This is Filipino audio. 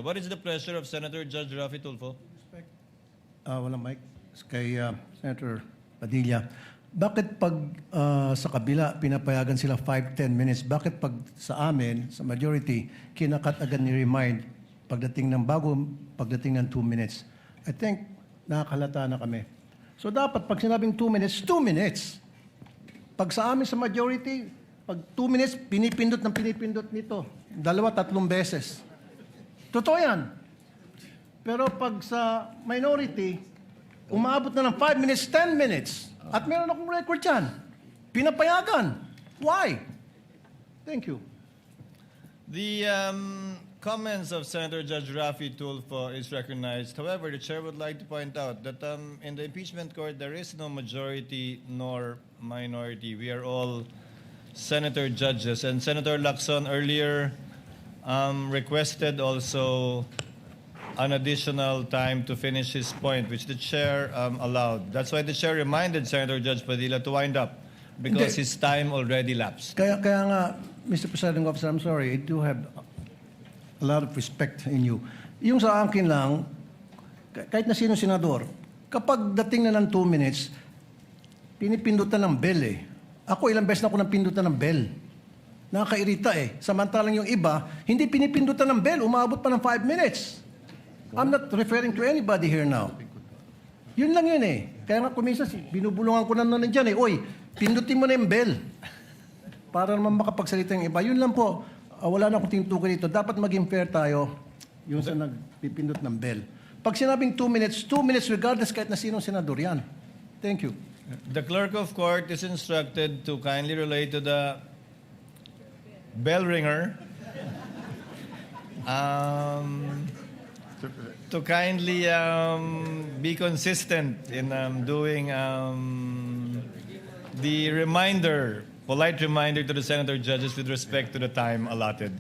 Padilla. What is the pleasure of Senator Judge Rafi Tulfo? Walang mic. Kay Senator Padilla. Bakit pag sa kabila pinapayagan sila 5-10 minutes, bakit pag sa amin, sa majority, kinakat agad ni remind pagdating ng 2 minutes? I think nakakalata na kami. So dapat pag sinabing 2 minutes, 2 minutes. Pag sa amin sa majority, pag 2 minutes, pinipindot nito. 2-3 beses. Totoo yan. Pero pag sa minority, umaabot na ng 5 minutes, 10 minutes. At meron akong record yan. Pinapayagan. Why? Thank you. The comments of Senator Judge Rafi Tulfo is recognized. However, the chair would like to point out that in the impeachment court, there is no majority nor minority. We are all senator judges. And Senator Lacson earlier requested also an additional time to finish his point, which the chair allowed. That's why the chair reminded Senator Judge Padilla to wind up because his time already lapsed. Kaya nga, Mr. Presiding Officer, I'm sorry, I do have a lot of respect in you. Yung sa akin lang, kahit na sino senador, kapag dating na ng 2 minutes, pinipindutan ng bell eh. Ako ilang beses na ako napindutan ng bell. Nakakairita eh. Samantalang yung iba, hindi pinipindutan ng bell, umabot pa ng 5 minutes. I'm not referring to anybody here now. Yun lang yun eh. Kaya nga kuminsan, binubulungan ko na nandiyan eh. Oy, pindutin mo na yung bell. Para naman makapagsalita yung iba. Yun lang po. Wala na akong tinutukoy dito. Dapat maging fair tayo yung sa nagpipindot ng bell. Pag sinabing 2 minutes regardless kahit na sinong senador yan. Thank you. The clerk of court is instructed to kindly relate to the bell ringer to kindly be consistent in doing the polite reminder to the senator judges with respect to the time allotted.